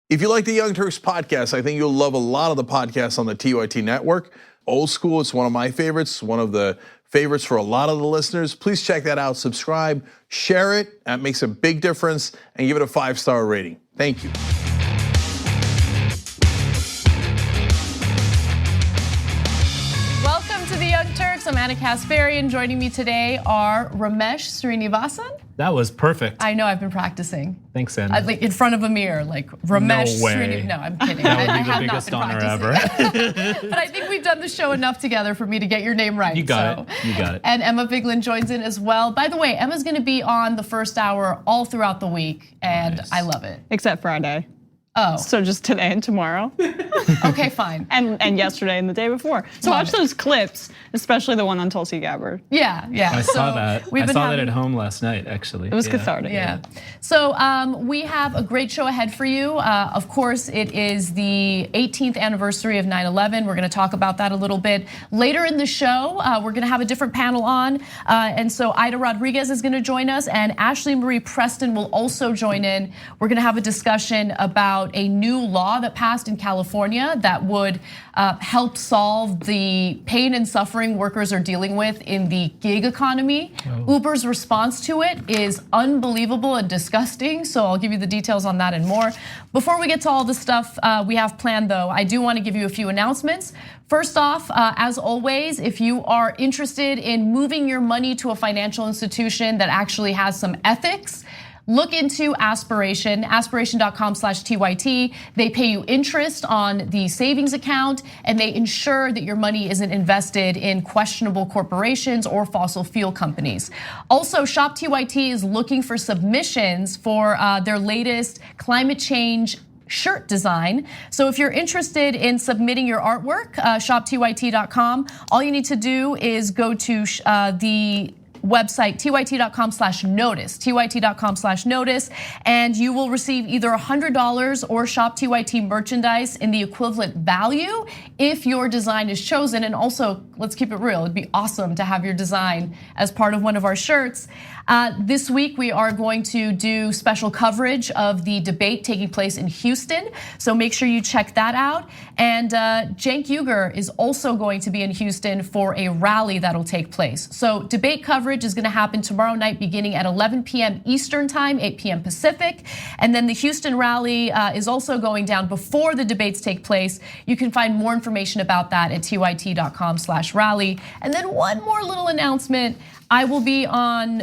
If you like the Young Turks podcast, I think you'll love a lot of the podcasts on the TYT network. Old School, it's one of my favorites, one of the favorites for a lot of the listeners. Please check that out, subscribe, share it. That makes a big difference, and give it a 5-star rating. Thank you. Welcome to the Young Turks. I'm Anna Kasparian. Joining me today are Ramesh Srinivasan. That was perfect. I know, I've been practicing. Thanks, Anna. Like in front of a mirror, like Ramesh Srinivasan. No, I'm kidding. That would I be the have biggest not been honor practicing. But I think we've done the show enough together for me to get your name right. You got it. You got it. And Emma Vigeland joins in as well. By the way, Emma's going to be on the first hour all throughout the week, and Nice. I love it. Except Friday. Oh. So just today and tomorrow. Okay, fine. and yesterday and the day before. So watch those clips, especially the one on Tulsi Gabbard. Yeah. I saw that. we've I been saw that having- at home last night, actually. It was cathartic. Yeah. So we have a great show ahead for you. Of course, it is the 18th anniversary of 9/11. We're going to talk about that a little bit later in the show. We're going to have a different panel on, and so Ida Rodriguez is going to join us, and Ashley Marie Preston will also join in. We're going to have a discussion about a new law that passed in California that would help solve the pain and suffering workers are dealing with in the gig economy. Uber's response to it is unbelievable and disgusting, so I'll give you the details on that and more. Before we get to all the stuff we have planned though, I do want to give you a few announcements. First off, as always, if you are interested in moving your money to a financial institution that actually has some ethics, look into Aspiration, aspiration.com/TYT. They pay you interest on the savings account, and they ensure that your money isn't invested in questionable corporations or fossil fuel companies. Also, Shop TYT is looking for submissions for their latest climate change shirt design. So if you're interested in submitting your artwork, shoptyt.com, all you need to do is go to the website tyt.com/notice, tyt.com/notice, and you will receive either $100 or Shop TYT merchandise in the equivalent value if your design is chosen. And also, let's keep it real, it'd be awesome to have your design as part of one of our shirts. This week we are going to do special coverage of the debate taking place in Houston, so make sure you check that out. And Cenk Uygur is also going to be in Houston for a rally that'll take place. So debate coverage is going to happen tomorrow night beginning at 11 p.m. Eastern time, 8 p.m. Pacific. And then the Houston rally is also going down before the debates take place. You can find more information about that at tyt.com/rally. And then one more little announcement. I will be on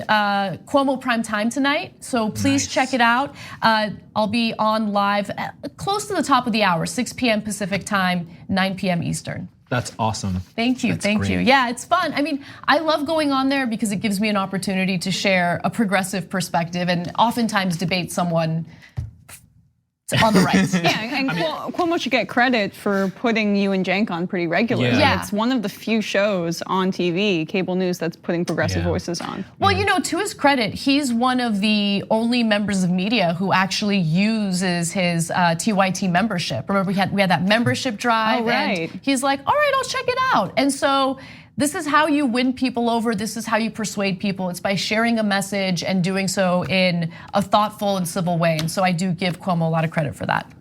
Cuomo Prime Time tonight, so please check it out. I'll be on live close to the top of the hour, 6 p.m. Pacific time, 9 p.m. Eastern. That's awesome. Thank you, thank you. Yeah, it's fun. I mean, I love going on there because it gives me an opportunity to share a progressive perspective and oftentimes debate someone on the right. Yeah, and Cuomo should get credit for putting you and Cenk on pretty regularly. Yeah. It's one of the few shows on TV, cable news, that's putting progressive voices on. Well, you know, to his credit, he's one of the only members of media who actually uses his TYT membership. Remember, we had that membership drive. Oh, right. And he's like, all right, I'll check it out. And so this is how you win people over. This is how you persuade people. It's by sharing a message and doing so in a thoughtful and civil way. And so I do give Cuomo a lot of credit for that.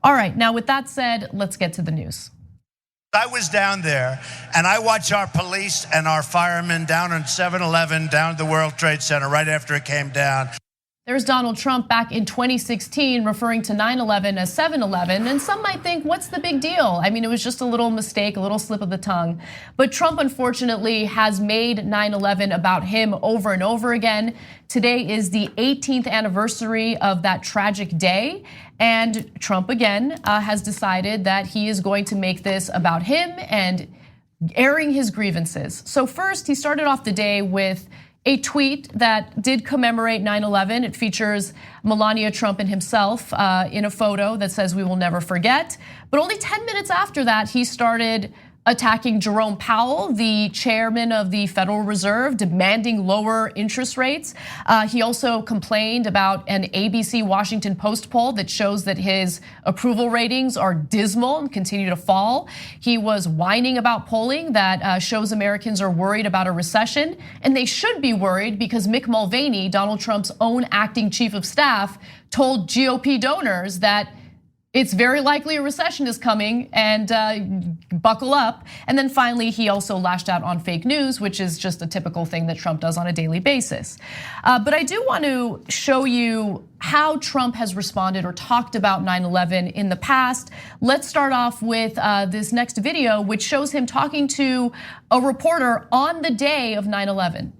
All right, now with that said, let's get to the news. I was down there and I watched our police and our firemen down on 7-Eleven, down at the World Trade Center right after it came down. There's Donald Trump back in 2016 referring to 9/11 as 7/11, and some might think, what's the big deal? I mean, it was just a little mistake, a little slip of the tongue. But Trump, unfortunately, has made 9/11 about him over and over again. Today is the 18th anniversary of that tragic day, and Trump again has decided that he is going to make this about him and airing his grievances. So first, he started off the day with a tweet that did commemorate 9/11. It features Melania Trump and himself in a photo that says "We will never forget." But only 10 minutes after that, he started attacking Jerome Powell, the chairman of the Federal Reserve, demanding lower interest rates. He also complained about an ABC Washington Post poll that shows that his approval ratings are dismal and continue to fall. He was whining about polling that shows Americans are worried about a recession, and they should be worried because Mick Mulvaney, Donald Trump's own acting chief of staff, told GOP donors that it's very likely a recession is coming and buckle up. And then finally, he also lashed out on fake news, which is just a typical thing that Trump does on a daily basis. But I do want to show you how Trump has responded or talked about 9/11 in the past. Let's start off with this next video, which shows him talking to a reporter on the day of 9/11.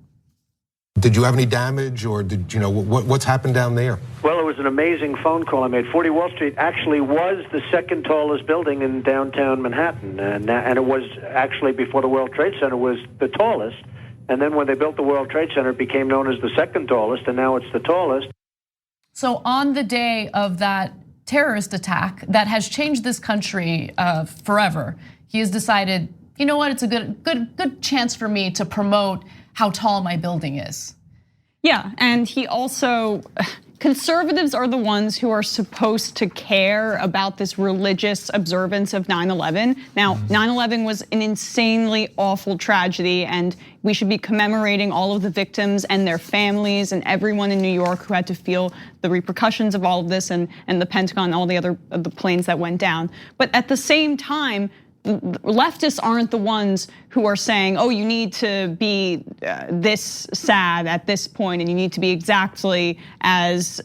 Did you have any damage, or did you know what's happened down there? Well, it was an amazing phone call I made. 40 Wall Street actually was the second tallest building in downtown Manhattan, and it was actually, before the World Trade Center, was the tallest. And then when they built the World Trade Center, it became known as the second tallest, and now it's the tallest. So on the day of that terrorist attack that has changed this country forever, he has decided, you know what, it's a good chance for me to promote how tall my building is. Yeah, and he also, conservatives are the ones who are supposed to care about this religious observance of 9/11. Now, 9/11 was an insanely awful tragedy, and we should be commemorating all of the victims and their families and everyone in New York who had to feel the repercussions of all of this, and the Pentagon, all the other the planes that went down. But at the same time, leftists aren't the ones who are saying, oh, you need to be this sad at this point, and you need to be exactly as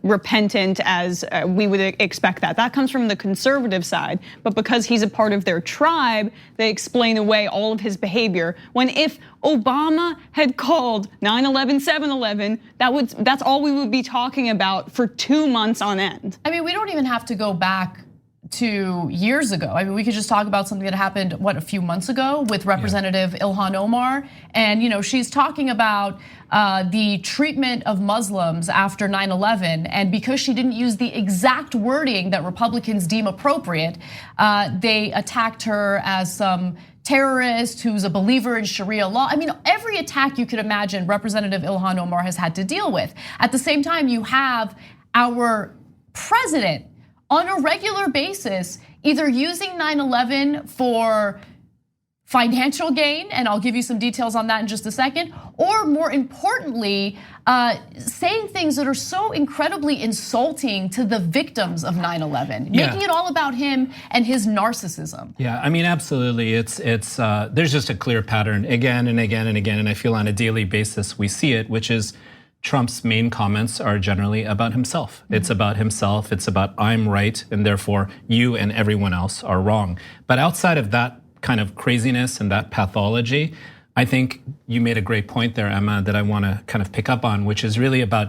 repentant as we would expect that. That comes from the conservative side, but because he's a part of their tribe, they explain away all of his behavior. When if Obama had called 9/11 7/11, that's all we would be talking about for 2 months on end. I mean, we don't even have to go back to years ago. I mean, we could just talk about something that happened, a few months ago with Representative Ilhan Omar. And she's talking about the treatment of Muslims after 9/11. And because she didn't use the exact wording that Republicans deem appropriate, they attacked her as some terrorist who's a believer in Sharia law. I mean, every attack you could imagine Representative Ilhan Omar has had to deal with. At the same time, you have our president on a regular basis, either using 9/11 for financial gain, and I'll give you some details on that in just a second, or more importantly, saying things that are so incredibly insulting to the victims of 9/11, making it all about him and his narcissism. Yeah, I mean, absolutely. It's there's just a clear pattern again and again and again, and I feel on a daily basis we see it, which is Trump's main comments are generally about himself. It's about himself, it's about I'm right, and therefore you and everyone else are wrong. But outside of that kind of craziness and that pathology, I think you made a great point there, Emma, that I wanna kind of pick up on, which is really about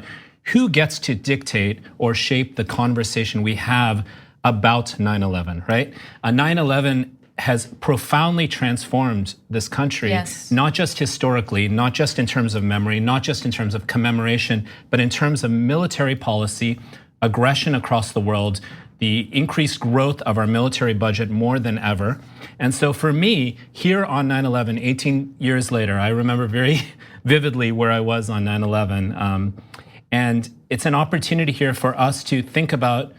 who gets to dictate or shape the conversation we have about 9/11, right? 9/11 has profoundly transformed this country, not just historically, not just in terms of memory, not just in terms of commemoration, but in terms of military policy, aggression across the world, the increased growth of our military budget more than ever. And so for me, here on 9/11, 18 years later, I remember very vividly where I was on 9/11. And it's an opportunity here for us to think about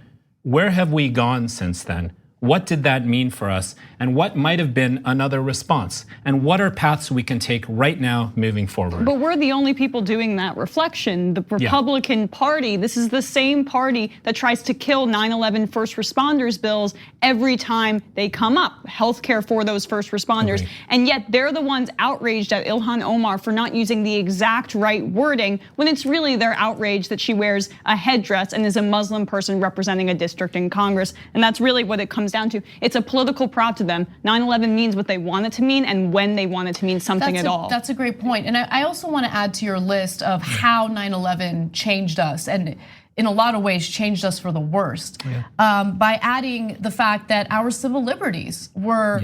where have we gone since then? What did that mean for us? And what might have been another response? And what are paths we can take right now moving forward? But we're the only people doing that reflection. The Republican Party, this is the same party that tries to kill 9/11 first responders bills every time they come up, healthcare for those first responders. And yet they're the ones outraged at Ilhan Omar for not using the exact right wording, when it's really their outrage that she wears a headdress and is a Muslim person representing a district in Congress. And that's really what it comes down to. It's a political prop to them. 9/11 means what they want it to mean and when they want it to mean something at all. That's a great point. And I also want to add to your list of how 9/11 changed us, and in a lot of ways changed us for the worst, by adding the fact that our civil liberties were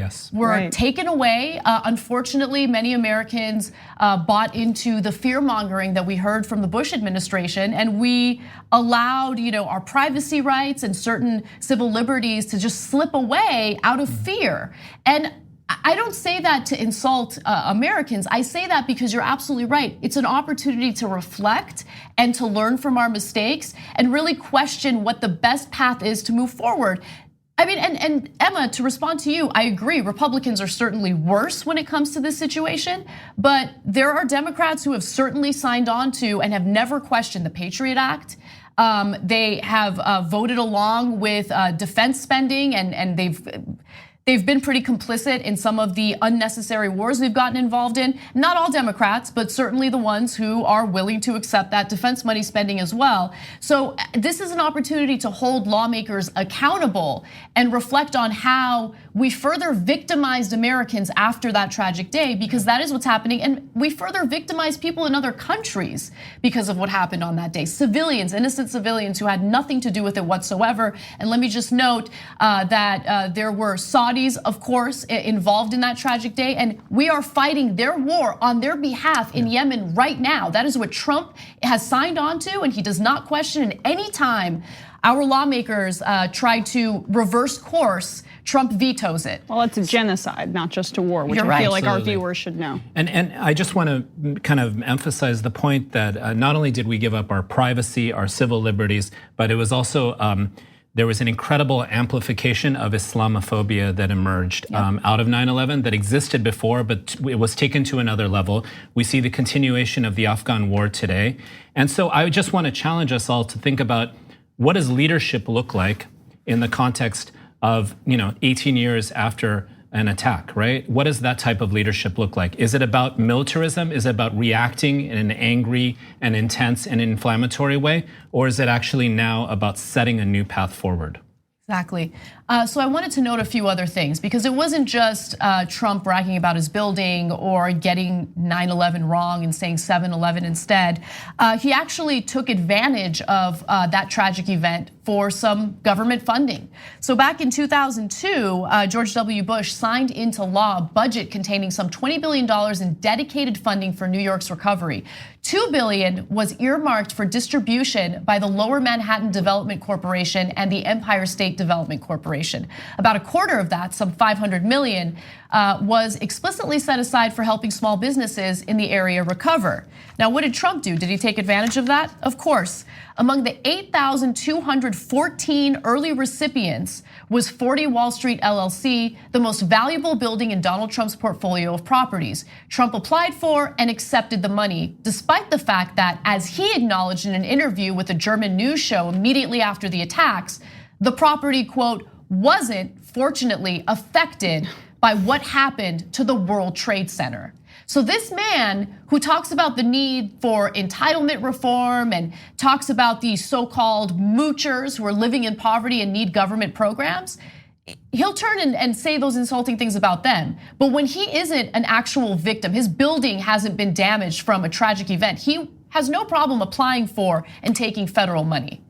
taken away. Unfortunately, many Americans bought into the fear mongering that we heard from the Bush administration, and we allowed our privacy rights and certain civil liberties to just slip away out of fear. And I don't say that to insult Americans. I say that because you're absolutely right. It's an opportunity to reflect and to learn from our mistakes and really question what the best path is to move forward. I mean, and Emma, to respond to you, I agree. Republicans are certainly worse when it comes to this situation, but there are Democrats who have certainly signed on to and have never questioned the Patriot Act. They have voted along with defense spending, and they've been pretty complicit in some of the unnecessary wars we've gotten involved in. Not all Democrats, but certainly the ones who are willing to accept that defense money spending as well. So this is an opportunity to hold lawmakers accountable and reflect on how we further victimized Americans after that tragic day, because that is what's happening. And we further victimized people in other countries because of what happened on that day. Civilians, innocent civilians who had nothing to do with it whatsoever. And let me just note that there were Saudis, of course, involved in that tragic day. And we are fighting their war on their behalf in Yemen right now. That is what Trump has signed on to, and he does not question. And any time our lawmakers try to reverse course, Trump vetoes it. Well, it's a genocide, not just a war, which You're I right. feel like Absolutely. our viewers should know. And I just want to kind of emphasize the point that not only did we give up our privacy, our civil liberties, but it was also there was an incredible amplification of Islamophobia that emerged out of 9/11 that existed before, but it was taken to another level. We see the continuation of the Afghan war today. And so I just want to challenge us all to think about, what does leadership look like in the context of 18 years after an attack, right? What does that type of leadership look like? Is it about militarism? Is it about reacting in an angry and intense and inflammatory way? Or is it actually now about setting a new path forward? Exactly. So I wanted to note a few other things, because it wasn't just Trump bragging about his building or getting 9/11 wrong and saying 7/11 instead. He actually took advantage of that tragic event for some government funding. So back in 2002, George W. Bush signed into law a budget containing some $20 billion in dedicated funding for New York's recovery. $2 billion was earmarked for distribution by the Lower Manhattan Development Corporation and the Empire State Development Corporation. About a quarter of that, some $500 million, was explicitly set aside for helping small businesses in the area recover. Now, what did Trump do? Did he take advantage of that? Of course. Among the 8,214 early recipients was 40 Wall Street LLC, the most valuable building in Donald Trump's portfolio of properties. Trump applied for and accepted the money, despite the fact that, as he acknowledged in an interview with a German news show immediately after the attacks, the property, quote, wasn't fortunately affected by what happened to the World Trade Center. So this man who talks about the need for entitlement reform and talks about these so-called moochers who are living in poverty and need government programs, he'll turn and say those insulting things about them. But when he isn't an actual victim, his building hasn't been damaged from a tragic event, he has no problem applying for and taking federal money.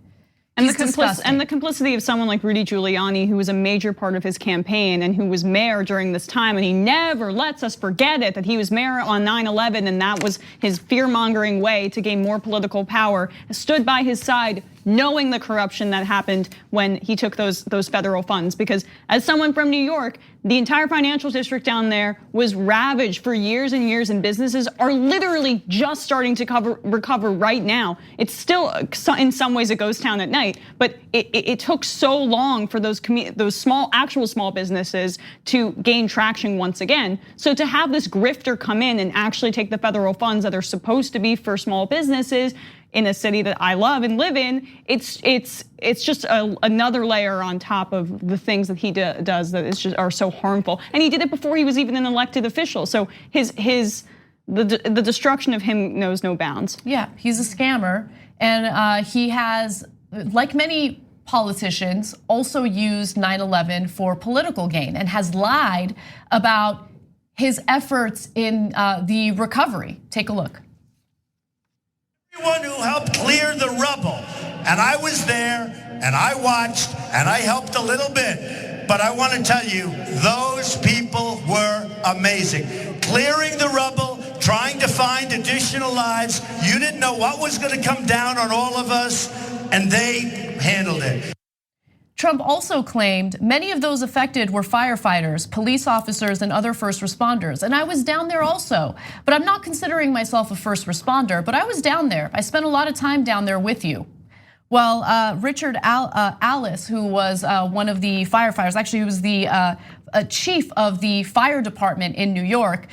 And the complicity of someone like Rudy Giuliani, who was a major part of his campaign and who was mayor during this time, and he never lets us forget it, that he was mayor on 9/11 and that was his fear-mongering way to gain more political power, stood by his side knowing the corruption that happened when he took those federal funds. Because as someone from New York, the entire financial district down there was ravaged for years and years, and businesses are literally just starting to recover right now. It's still in some ways a ghost town at night, but it took so long for those actual small businesses to gain traction once again. So to have this grifter come in and actually take the federal funds that are supposed to be for small businesses in a city that I love and live in, it's just another layer on top of the things that he does that are so harmful. And he did it before he was even an elected official. So the destruction of him knows no bounds. Yeah, he's a scammer, and he has, like many politicians, also used 9/11 for political gain and has lied about his efforts in the recovery. Take a look. Everyone who helped clear the rubble, and I was there, and I watched, and I helped a little bit, but I want to tell you, those people were amazing. Clearing the rubble, trying to find additional lives. You didn't know what was going to come down on all of us, and they handled it. Trump also claimed many of those affected were firefighters, police officers, and other first responders. And I was down there also, but I'm not considering myself a first responder, but I was down there. I spent a lot of time down there with you. Well, Richard Alice, who was one of the firefighters, actually he was the chief of the fire department in New York,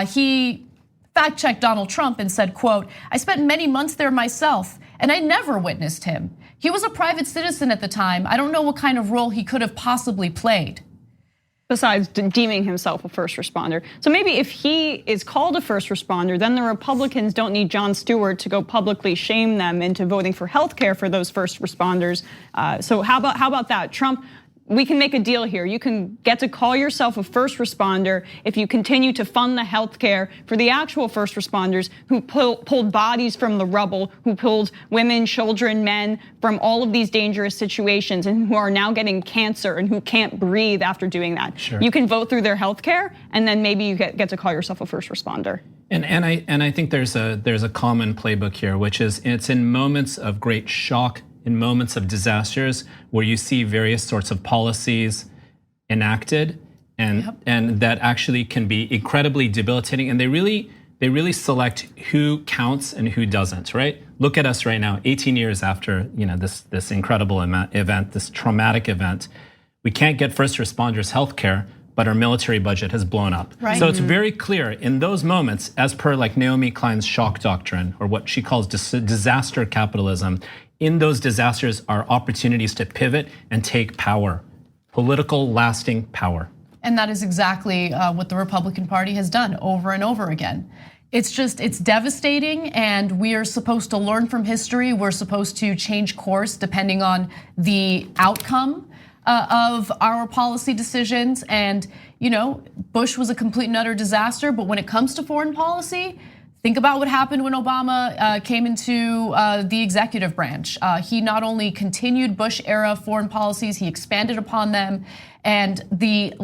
he fact-checked Donald Trump and said, quote, "I spent many months there myself, and I never witnessed him. He was a private citizen at the time. I don't know what kind of role he could have possibly played. Besides deeming himself a first responder. So maybe if he is called a first responder, then the Republicans don't need Jon Stewart to go publicly shame them into voting for healthcare for those first responders. So how about that? Trump, we can make a deal here. You can get to call yourself a first responder if you continue to fund the healthcare for the actual first responders who pulled bodies from the rubble, who pulled women, children, men from all of these dangerous situations and who are now getting cancer and who can't breathe after doing that. Sure. You can vote through their healthcare and then maybe you get to call yourself a first responder. And I think there's a common playbook here, which is it's in moments of great shock, in moments of disasters where you see various sorts of policies enacted and that actually can be incredibly debilitating, and they really select who counts and who doesn't, right? Look at us right now, 18 years after this incredible event, this traumatic event. We can't get first responders healthcare, but our military budget has blown up. Right. So it's very clear in those moments, as per like Naomi Klein's shock doctrine, or what she calls disaster capitalism, in those disasters are opportunities to pivot and take power, political lasting power. And that is exactly what the Republican Party has done over and over again. It's devastating, and we are supposed to learn from history. We're supposed to change course depending on the outcome of our policy decisions. And Bush was a complete and utter disaster, but when it comes to foreign policy, think about what happened when Obama came into the executive branch. He not only continued Bush-era foreign policies, he expanded upon them, and the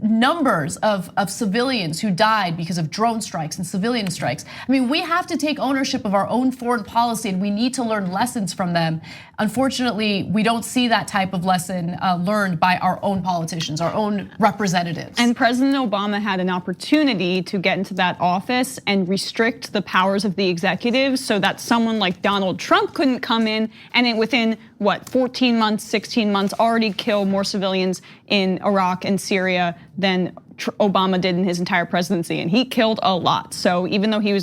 numbers of civilians who died because of drone strikes and civilian strikes. I mean, we have to take ownership of our own foreign policy, and we need to learn lessons from them. Unfortunately, we don't see that type of lesson learned by our own politicians, our own representatives. And President Obama had an opportunity to get into that office and restrict the powers of the executive so that someone like Donald Trump couldn't come in and within 14 months, 16 months, already kill more civilians in Iraq and Syria than Obama did in his entire presidency, and he killed a lot. So even though he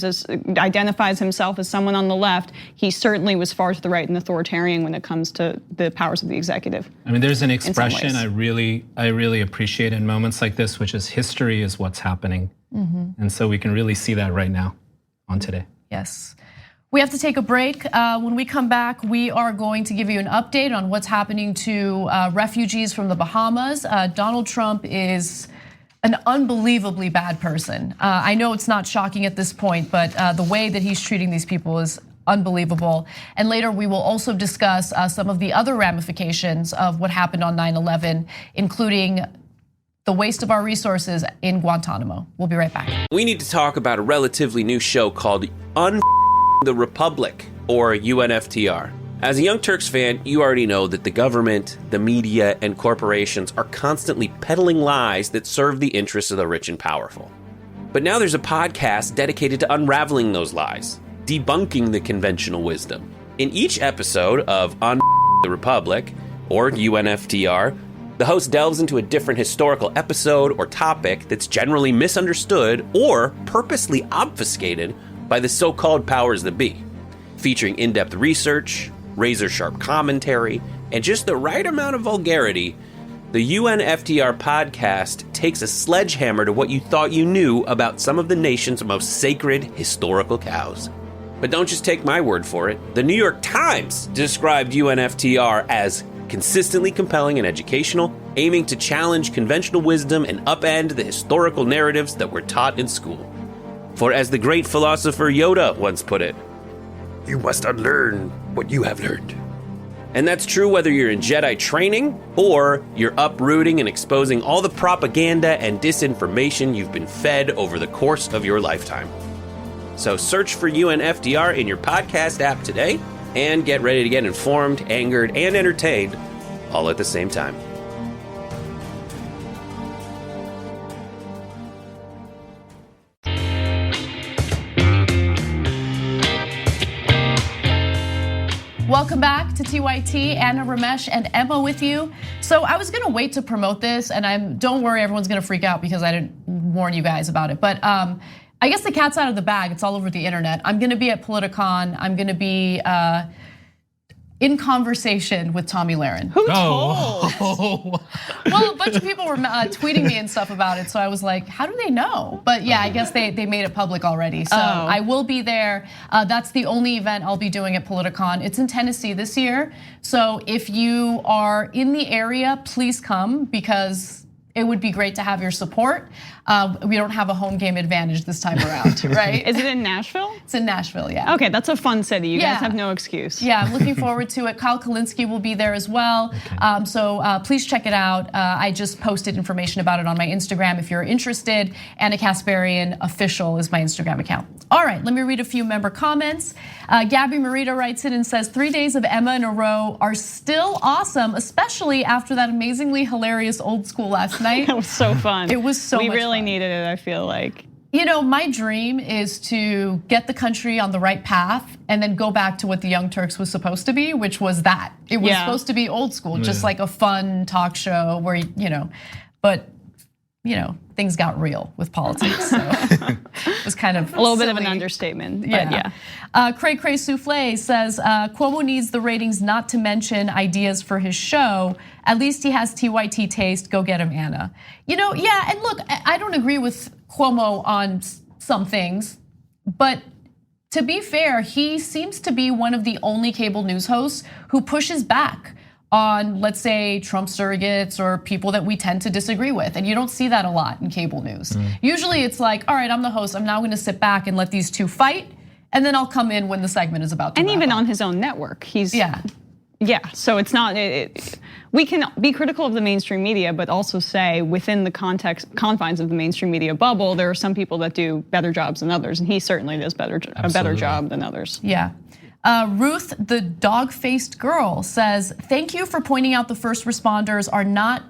identifies himself as someone on the left, he certainly was far to the right and authoritarian when it comes to the powers of the executive. I mean, there's an expression I really appreciate in moments like this, which is history is what's happening. And so we can really see that right now on today. Yes. We have to take a break. When we come back, we are going to give you an update on what's happening to refugees from the Bahamas. Donald Trump is an unbelievably bad person. I know it's not shocking at this point, but the way that he's treating these people is unbelievable. And later we will also discuss some of the other ramifications of what happened on 9/11, including the waste of our resources in Guantanamo. We'll be right back. We need to talk about a relatively new show called The Republic, or UNFTR. As a Young Turks fan, you already know that the government, the media, and corporations are constantly peddling lies that serve the interests of the rich and powerful. But now there's a podcast dedicated to unraveling those lies, debunking the conventional wisdom. In each episode of The Republic, or UNFTR, the host delves into a different historical episode or topic that's generally misunderstood or purposely obfuscated by the so-called powers that be, featuring in-depth research, razor-sharp commentary, and just the right amount of vulgarity. The UNFTR podcast takes a sledgehammer to what you thought you knew about some of the nation's most sacred historical cows. But don't just take my word for it. The New York Times described UNFTR as consistently compelling and educational, aiming to challenge conventional wisdom and upend the historical narratives that were taught in school. For as the great philosopher Yoda once put it, you must unlearn what you have learned. And that's true whether you're in Jedi training or you're uprooting and exposing all the propaganda and disinformation you've been fed over the course of your lifetime. So search for UNFTR in your podcast app today and get ready to get informed, angered, and entertained all at the same time. Welcome back to TYT. Anna, Ramesh, and Emma with you. So I was gonna wait to promote this, and don't worry, everyone's gonna freak out because I didn't warn you guys about it. But I guess the cat's out of the bag. It's all over the internet. I'm gonna be at Politicon. I'm gonna be in conversation with Tommy Lahren. Who told? Well, a bunch of people were tweeting me and stuff about it, so I was like, how do they know? But yeah, I guess they made it public already. So I will be there. That's the only event I'll be doing at Politicon. It's in Tennessee this year. So if you are in the area, please come, because it would be great to have your support. We don't have a home game advantage this time around, right? Is it in Nashville? It's in Nashville, yeah. Okay, that's a fun city. You guys have no excuse. Yeah, I'm looking forward to it. Kyle Kalinske will be there as well. Okay. So please check it out. I just posted information about it on my Instagram if you're interested. Anna Kasparian Official is my Instagram account. All right, let me read a few member comments. Gabby Marita writes in and says, 3 days of Emma in a row are still awesome, especially after that amazingly hilarious old school last night. That was so fun. It was so much really fun. Needed it, I feel like. You know, my dream is to get the country on the right path and then go back to what the Young Turks was supposed to be, which was that. It was supposed to be old school, just like a fun talk show where, but things got real with politics. So it was kind of a little bit of an understatement. But yeah. Cray Cray Souffle says, Cuomo needs the ratings not to mention ideas for his show. At least he has TYT taste. Go get him, Anna. And look, I don't agree with Cuomo on some things, but to be fair, he seems to be one of the only cable news hosts who pushes back on, let's say, Trump surrogates or people that we tend to disagree with. And you don't see that a lot in cable news. Usually it's like, all right, I'm the host. I'm now gonna sit back and let these two fight. And then I'll come in when the segment is about to And wrap even up. on his own network, he's so it's not. We can be critical of the mainstream media, but also say within the confines of the mainstream media bubble, there are some people that do better jobs than others, and he certainly does a better job than others. Yeah. Ruth, the dog-faced girl, says, thank you for pointing out the first responders are not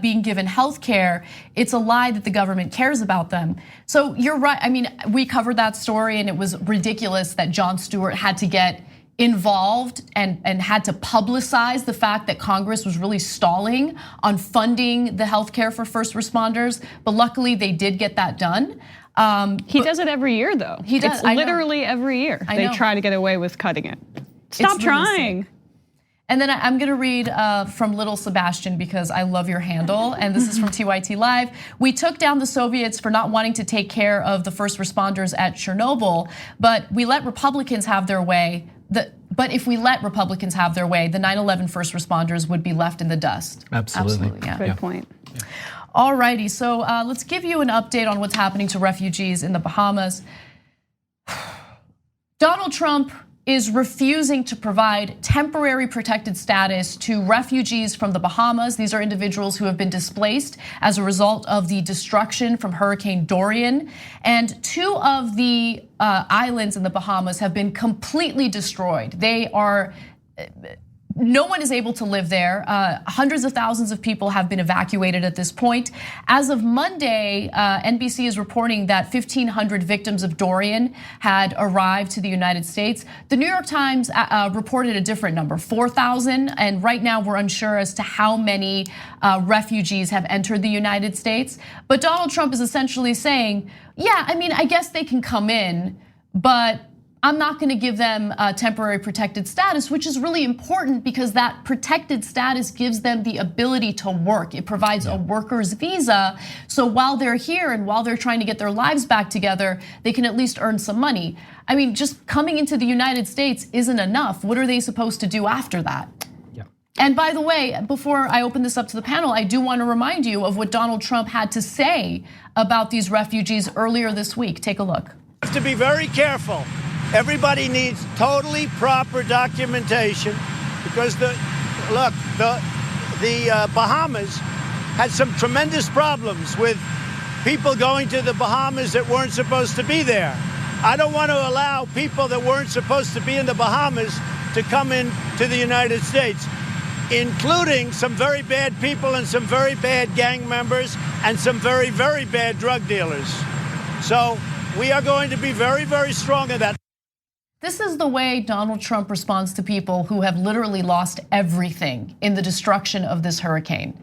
being given health care. It's a lie that the government cares about them. So you're right. I mean, we covered that story and it was ridiculous that Jon Stewart had to get involved and had to publicize the fact that Congress was really stalling on funding the health care for first responders. But luckily they did get that done. He does it every year, though. He does. It's literally every year. They try to get away with cutting it. Stop trying. And then I'm gonna read from Little Sebastian because I love your handle, and this is from TYT Live. We took down the Soviets for not wanting to take care of the first responders at Chernobyl, but we let Republicans have their way. But if we let Republicans have their way, the 9/11 first responders would be left in the dust. Absolutely, yeah. Good point. All righty, so let's give you an update on what's happening to refugees in the Bahamas. Donald Trump is refusing to provide temporary protected status to refugees from the Bahamas. These are individuals who have been displaced as a result of the destruction from Hurricane Dorian. And 2 of the islands in the Bahamas have been completely destroyed. They are no one is able to live there. Hundreds of thousands of people have been evacuated at this point. As of Monday, NBC is reporting that 1,500 victims of Dorian had arrived to the United States. The New York Times reported a different number, 4,000. And right now we're unsure as to how many refugees have entered the United States. But Donald Trump is essentially saying, yeah, I mean, I guess they can come in, but I'm not gonna give them temporary protected status, which is really important because that protected status gives them the ability to work. It provides a worker's visa. So while they're here and while they're trying to get their lives back together, they can at least earn some money. I mean, just coming into the United States isn't enough. What are they supposed to do after that? And by the way, before I open this up to the panel, I do want to remind you of what Donald Trump had to say about these refugees earlier this week. Take a look. You have to be very careful. Everybody needs totally proper documentation because the Bahamas had some tremendous problems with people going to the Bahamas that weren't supposed to be there. I don't want to allow people that weren't supposed to be in the Bahamas to come into the United States, including some very bad people and some very bad gang members and some very, very bad drug dealers. So we are going to be very, very strong in that. This is the way Donald Trump responds to people who have literally lost everything in the destruction of this hurricane.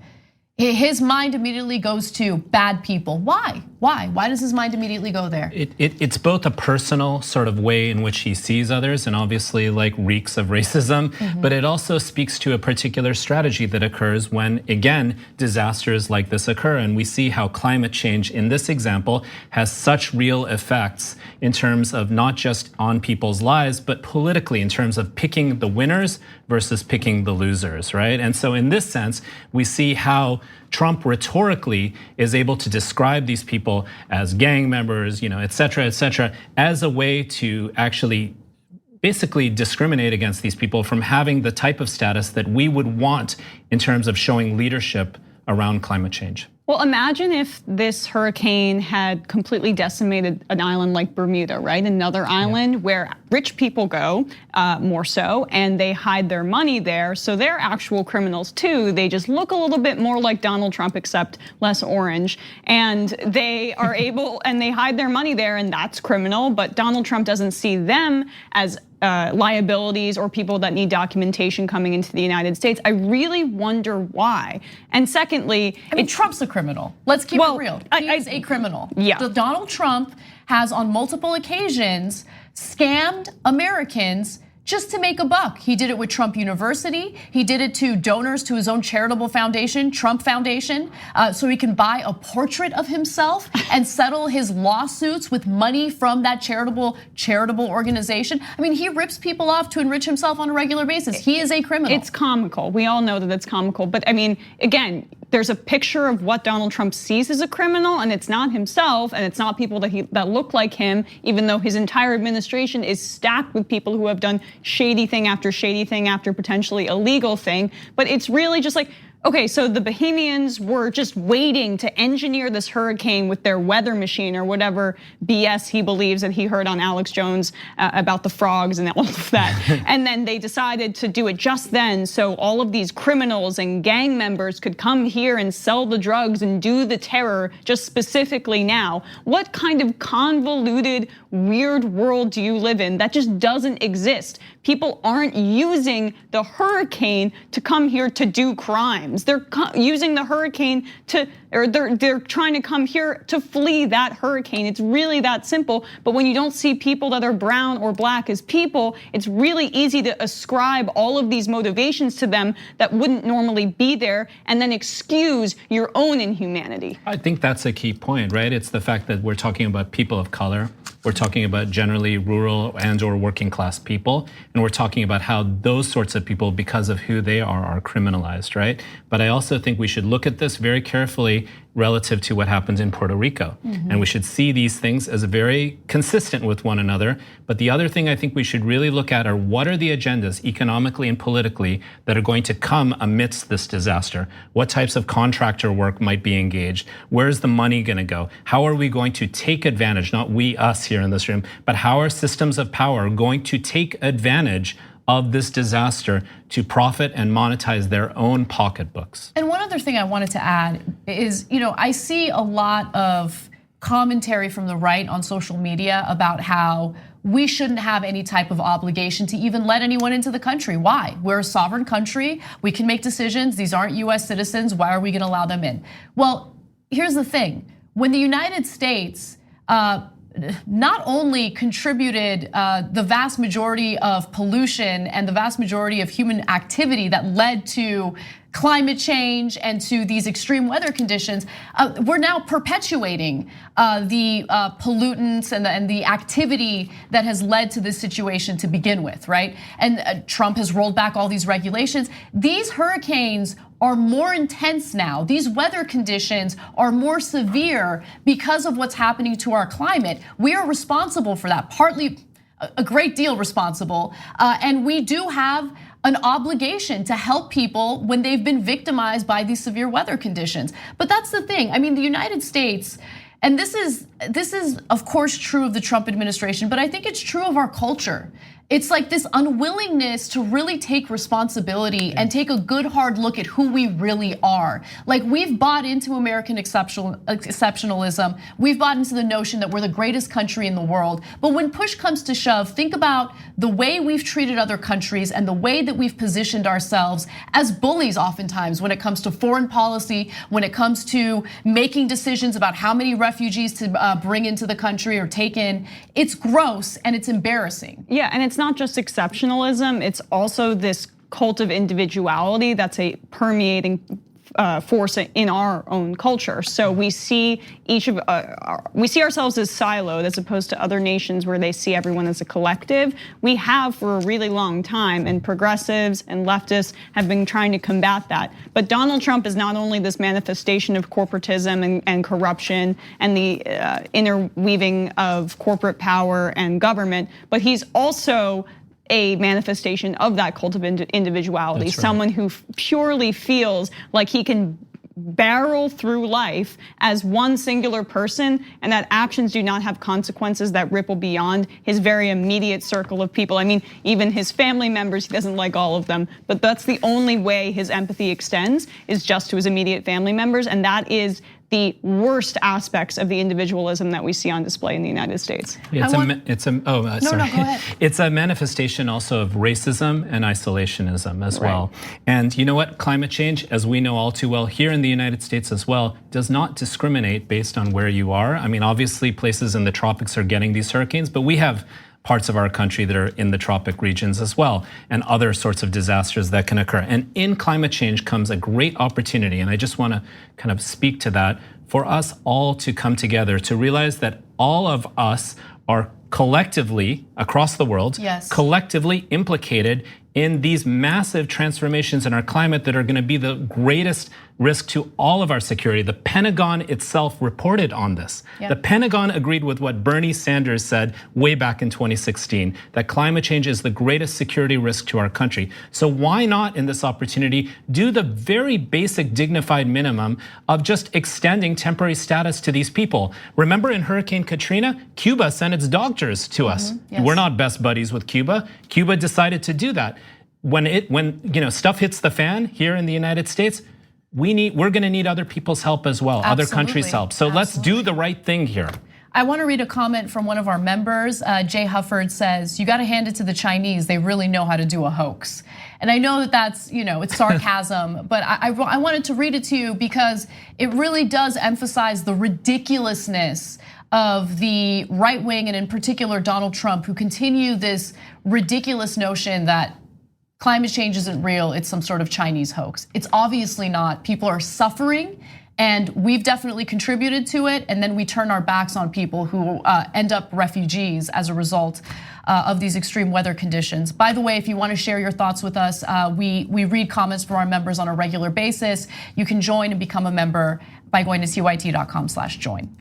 His mind immediately goes to bad people. Why? Why does his mind immediately go there? It's both a personal sort of way in which he sees others and obviously like reeks of racism, but it also speaks to a particular strategy that occurs when, again, disasters like this occur. And we see how climate change in this example has such real effects in terms of not just on people's lives, but politically in terms of picking the winners versus picking the losers, right? And so in this sense, we see how Trump rhetorically is able to describe these people as gang members, et cetera, as a way to actually basically discriminate against these people from having the type of status that we would want in terms of showing leadership around climate change. Well, imagine if this hurricane had completely decimated an island like Bermuda, right? Another island where rich people go, more so, and they hide their money there. So they're actual criminals too. They just look a little bit more like Donald Trump, except less orange. And they are able, and they hide their money there, and that's criminal. But Donald Trump doesn't see them as liabilities or people that need documentation coming into the United States. I really wonder why. And secondly, I mean, Trump's a criminal. Let's keep it real. He is a criminal. Yeah. Donald Trump has on multiple occasions scammed Americans just to make a buck. He did it with Trump University. He did it to donors to his own charitable foundation, Trump Foundation, so he can buy a portrait of himself and settle his lawsuits with money from that charitable organization. I mean, he rips people off to enrich himself on a regular basis. He is a criminal. It's comical. We all know that it's comical. But I mean, again, there's a picture of what Donald Trump sees as a criminal, and it's not himself, and it's not people that look like him, even though his entire administration is stacked with people who have done shady thing after potentially illegal thing. But it's really just like, okay, so the Bahamians were just waiting to engineer this hurricane with their weather machine or whatever BS he believes that he heard on Alex Jones about the frogs and all of that. And then they decided to do it just then so all of these criminals and gang members could come here and sell the drugs and do the terror just specifically now. What kind of convoluted, weird world do you live in that just doesn't exist? People aren't using the hurricane to come here to do crimes. They're using the hurricane they're trying to come here to flee that hurricane. It's really that simple. But when you don't see people that are brown or black as people, it's really easy to ascribe all of these motivations to them that wouldn't normally be there and then excuse your own inhumanity. I think that's a key point, right? It's the fact that we're talking about people of color. We're talking about generally rural and or working class people. And we're talking about how those sorts of people, because of who they are criminalized, right? But I also think we should look at this very carefully relative to what happens in Puerto Rico. And we should see these things as very consistent with one another. But the other thing I think we should really look at are what are the agendas economically and politically that are going to come amidst this disaster? What types of contractor work might be engaged? Where's the money gonna go? How are we going to take advantage, not we, us here in this room, but how are systems of power going to take advantage of this disaster to profit and monetize their own pocketbooks? And one other thing I wanted to add is, I see a lot of commentary from the right on social media about how we shouldn't have any type of obligation to even let anyone into the country. Why? We're a sovereign country. We can make decisions. These aren't US citizens. Why are we gonna allow them in? Well, here's the thing. When the United States not only contributed the vast majority of pollution and the vast majority of human activity that led to climate change and to these extreme weather conditions, we're now perpetuating the pollutants and the activity that has led to this situation to begin with, right? And Trump has rolled back all these regulations. These hurricanes are more intense now. These weather conditions are more severe because of what's happening to our climate. We are responsible for that, partly a great deal responsible, and we do have an obligation to help people when they've been victimized by these severe weather conditions. But that's the thing. I mean, the United States, and this is of course true of the Trump administration, but I think it's true of our culture. It's like this unwillingness to really take responsibility and take a good hard look at who we really are. Like, we've bought into American exceptionalism. We've bought into the notion that we're the greatest country in the world. But when push comes to shove, think about the way we've treated other countries and the way that we've positioned ourselves as bullies oftentimes when it comes to foreign policy, when it comes to making decisions about how many refugees to bring into the country or take in. It's gross and it's embarrassing. Yeah, and it's not just exceptionalism, it's also this cult of individuality that's a permeating force in our own culture. So we see we see ourselves as siloed as opposed to other nations where they see everyone as a collective. We have for a really long time, and progressives and leftists have been trying to combat that. But Donald Trump is not only this manifestation of corporatism and corruption and the interweaving of corporate power and government, but he's also a manifestation of that cult of individuality. That's right. Someone who purely feels like he can barrel through life as one singular person, and that actions do not have consequences that ripple beyond his very immediate circle of people. I mean, even his family members, he doesn't like all of them, but that's the only way his empathy extends, is just to his immediate family members, and that is the worst aspects of the individualism that we see on display in the United States. It's a manifestation also of racism and isolationism as well. And you know what? Climate change, as we know all too well here in the United States as well, does not discriminate based on where you are. I mean, obviously places in the tropics are getting these hurricanes, but we have parts of our country that are in the tropic regions as well, and other sorts of disasters that can occur. And in climate change comes a great opportunity, and I just want to kind of speak to that, for us all to come together, to realize that all of us are collectively, across the world, collectively implicated in these massive transformations in our climate that are going to be the greatest risk to all of our security. The Pentagon itself reported on this. The Pentagon agreed with what Bernie Sanders said way back in 2016, that climate change is the greatest security risk to our country. So why not, in this opportunity, do the very basic dignified minimum of just extending temporary status to these people? Remember in Hurricane Katrina, Cuba sent its doctors to us. We're not best buddies with Cuba. Cuba decided to do that. When stuff hits the fan here in the United States, we're going to need other people's help as well, other countries' help. So let's do the right thing here. I want to read a comment from one of our members. Jay Hufford says, "You got to hand it to the Chinese. They really know how to do a hoax." And I know that that's, it's sarcasm, but I wanted to read it to you because it really does emphasize the ridiculousness of the right wing, and in particular Donald Trump, who continue this ridiculous notion that climate change isn't real, it's some sort of Chinese hoax. It's obviously not. People are suffering, and we've definitely contributed to it, and then we turn our backs on people who end up refugees as a result of these extreme weather conditions. By the way, if you want to share your thoughts with us, we read comments from our members on a regular basis. You can join and become a member by going to tyt.com/join.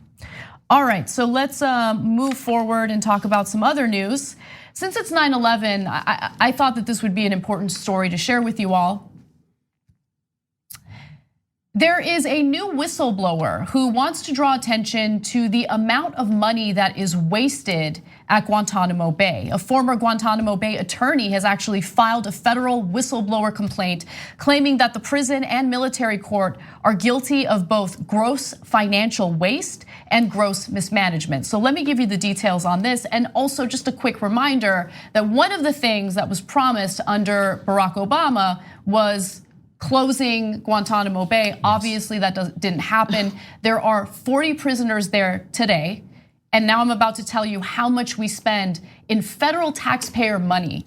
All right, so let's move forward and talk about some other news. Since it's 9/11, I thought that this would be an important story to share with you all. There is a new whistleblower who wants to draw attention to the amount of money that is wasted at Guantanamo Bay. A former Guantanamo Bay attorney has actually filed a federal whistleblower complaint claiming that the prison and military court are guilty of both gross financial waste and gross mismanagement. So let me give you the details on this, and also just a quick reminder that one of the things that was promised under Barack Obama was closing Guantanamo Bay. Obviously that didn't happen. There are 40 prisoners there today. And now I'm about to tell you how much we spend in federal taxpayer money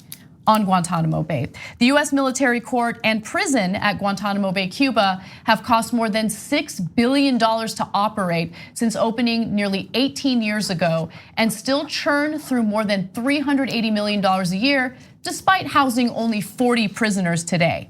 on Guantanamo Bay. The US military court and prison at Guantanamo Bay, Cuba have cost more than $6 billion to operate since opening nearly 18 years ago, and still churn through more than $380 million a year, despite housing only 40 prisoners today.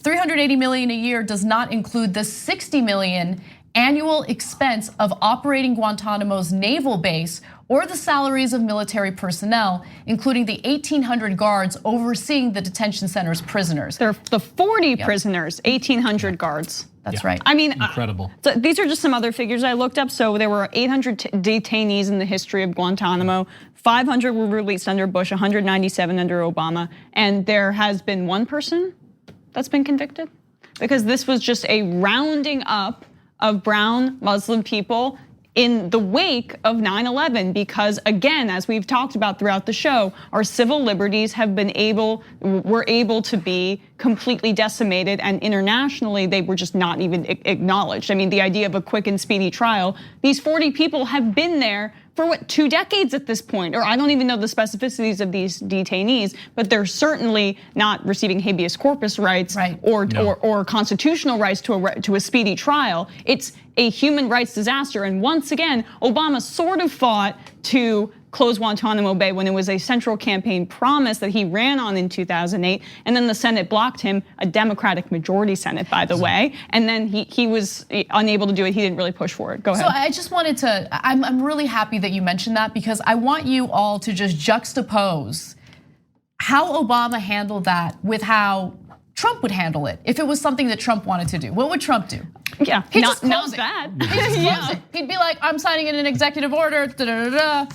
$380 million a year does not include the $60 million annual expense of operating Guantanamo's naval base or the salaries of military personnel, including the 1,800 guards overseeing the detention center's prisoners. There are the 40 prisoners, 1,800 guards. That's right. I mean, incredible. So these are just some other figures I looked up. So there were 800 detainees in the history of Guantanamo. 500 were released under Bush, 197 under Obama, and there has been one person that's been convicted because this was just a rounding up of brown Muslim people in the wake of 9/11, because again, as we've talked about throughout the show, our civil liberties were able to be completely decimated, and internationally they were just not even acknowledged. I mean, the idea of a quick and speedy trial, these 40 people have been there for what, 2 decades at this point, or I don't even know the specificities of these detainees, but they're certainly not receiving habeas corpus rights or constitutional rights to a speedy trial. It's a human rights disaster, and once again, Obama sort of fought to close Guantanamo Bay when it was a central campaign promise that he ran on in 2008, and then the Senate blocked him, a Democratic majority Senate, by the way, and then he was unable to do it. He didn't really push for it. Go ahead. So I just wanted to, I'm really happy that you mentioned that, because I want you all to just juxtapose how Obama handled that with how Trump would handle it if it was something that Trump wanted to do. What would Trump do? Yeah, He'd not just close it. that. He'd just close it. He'd be like, I'm signing in an executive order, da-da-da-da.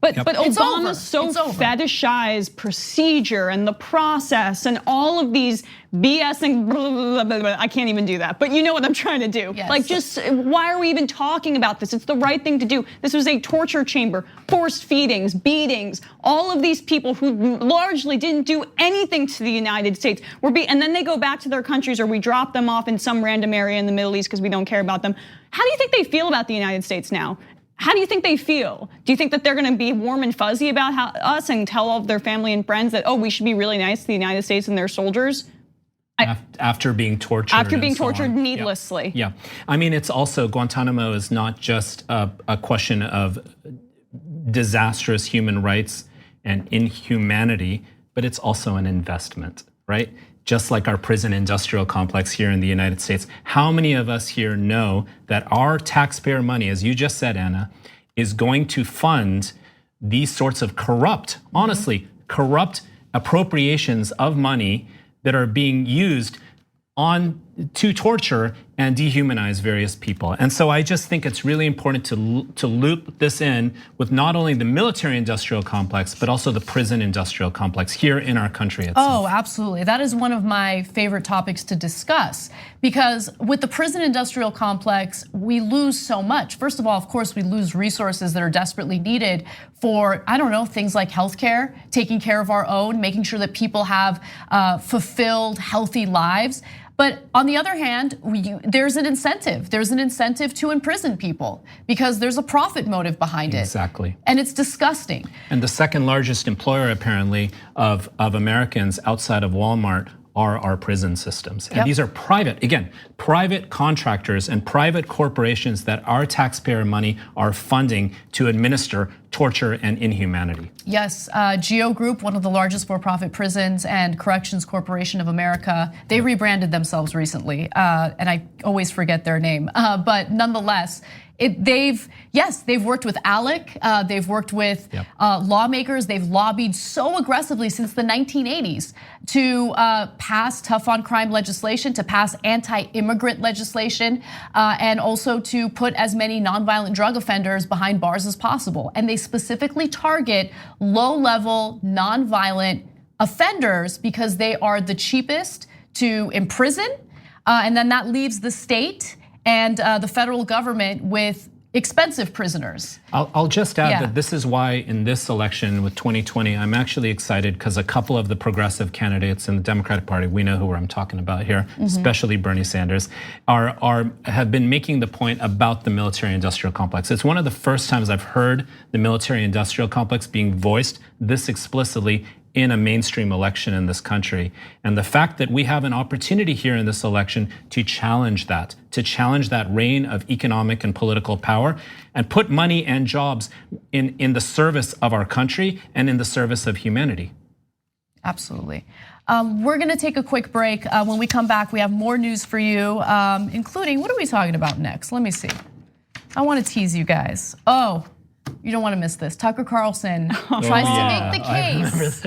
But Obama so fetishized procedure and the process and all of these BS and blah, blah, blah, blah. I can't even do that, but you know what I'm trying to do. Yes. Like, just why are we even talking about this? It's the right thing to do. This was a torture chamber, forced feedings, beatings. All of these people who largely didn't do anything to the United States and then they go back to their countries, or we drop them off in some random area in the Middle East because we don't care about them. How do you think they feel about the United States now? How do you think they feel? Do you think that they're gonna be warm and fuzzy about us and tell all of their family and friends that, oh, we should be really nice to the United States and their soldiers? After being tortured. After being tortured needlessly. Yeah, I mean, it's also, Guantanamo is not just a question of disastrous human rights and inhumanity, but it's also an investment, right? Just like our prison industrial complex here in the United States. How many of us here know that our taxpayer money, as you just said, Anna, is going to fund these sorts of corrupt, honestly, corrupt appropriations of money that are being used to torture and dehumanize various people? And so I just think it's really important to loop this in with not only the military industrial complex, but also the prison industrial complex here in our country itself. Oh, absolutely. That is one of my favorite topics to discuss, because with the prison industrial complex, we lose so much. First of all, of course, we lose resources that are desperately needed for, I don't know, things like healthcare, taking care of our own, making sure that people have fulfilled, healthy lives. But on the other hand, there's an incentive. There's an incentive to imprison people because there's a profit motive behind it. Exactly. And it's disgusting. And the second largest employer, apparently, of Americans outside of Walmart are our prison systems. And these are private contractors and private corporations that our taxpayer money are funding to administer torture and inhumanity. Yes, Geo Group, one of the largest for-profit prisons, and Corrections Corporation of America, they rebranded themselves recently, and I always forget their name, but nonetheless, they've worked with ALEC, they've worked with lawmakers, they've lobbied so aggressively since the 1980s to pass tough on crime legislation, to pass anti-immigrant legislation, and also to put as many nonviolent drug offenders behind bars as possible. And they specifically target low-level nonviolent offenders because they are the cheapest to imprison, and then that leaves the state and the federal government with expensive prisoners. I'll just add that this is why in this election with 2020, I'm actually excited because a couple of the progressive candidates in the Democratic Party, we know who I'm talking about here, especially Bernie Sanders, have been making the point about the military-industrial complex. It's one of the first times I've heard the military-industrial complex being voiced this explicitly in a mainstream election in this country. And the fact that we have an opportunity here in this election to challenge that reign of economic and political power and put money and jobs in the service of our country and in the service of humanity. Absolutely. We're gonna take a quick break. When we come back, we have more news for you, including, what are we talking about next? Let me see. I wanna tease you guys. Oh, you don't wanna miss this. Tucker Carlson tries to make the case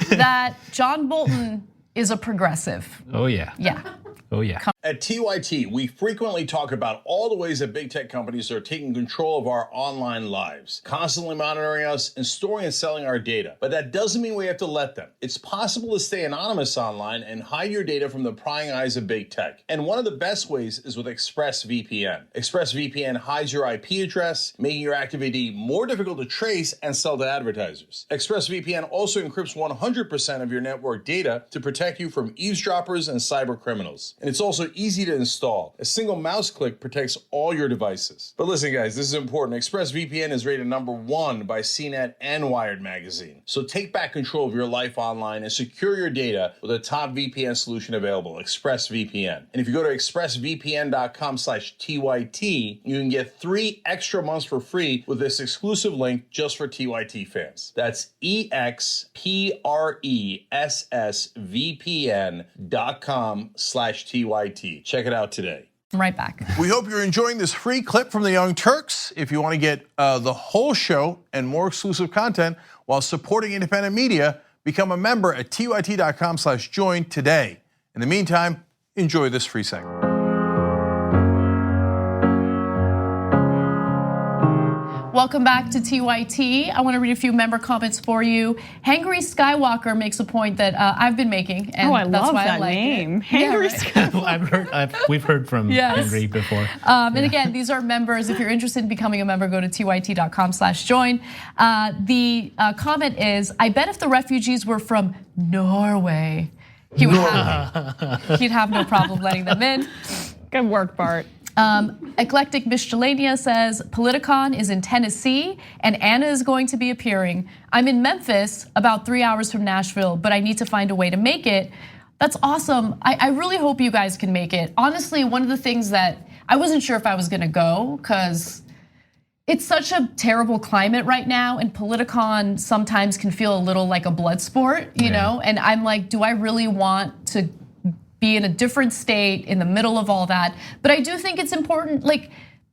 that John Bolton is a progressive. Oh yeah. Yeah. Oh yeah. At TYT, we frequently talk about all the ways that big tech companies are taking control of our online lives, constantly monitoring us and storing and selling our data. But that doesn't mean we have to let them. It's possible to stay anonymous online and hide your data from the prying eyes of big tech. And one of the best ways is with ExpressVPN. ExpressVPN hides your IP address, making your activity more difficult to trace and sell to advertisers. ExpressVPN also encrypts 100% of your network data to protect you from eavesdroppers and cyber criminals. And it's also easy to install. A single mouse click protects all your devices. But listen, guys, this is important. ExpressVPN is rated #1 by CNET and Wired magazine. So take back control of your life online and secure your data with a top VPN solution available, ExpressVPN. And if you go to expressvpn.com/TYT, you can get 3 extra months for free with this exclusive link just for TYT fans. That's expressvpn.com/TYT. Check it out today. Right back. We hope you're enjoying this free clip from the Young Turks. If you want to get the whole show and more exclusive content while supporting independent media, become a member at tyt.com/join today. In the meantime, enjoy this free segment. Welcome back to TYT. I want to read a few member comments for you. Hangry Skywalker makes a point that I've been making, and I that's love why that I like name. it. Hangry Skywalker. We've heard from Hangry before. And again, these are members. If you're interested in becoming a member, go to tyt.com/join. The comment is, I bet if the refugees were from Norway, he'd have no problem letting them in. Good work, Bart. Eclectic Miscellanea says, Politicon is in Tennessee and Anna is going to be appearing. I'm in Memphis, about 3 hours from Nashville, but I need to find a way to make it. That's awesome. I really hope you guys can make it. Honestly, one of the things that I wasn't sure if I was gonna go because it's such a terrible climate right now, and Politicon sometimes can feel a little like a blood sport, you know? And I'm like, do I really want to be in a different state in the middle of all that? But I do think it's important, like,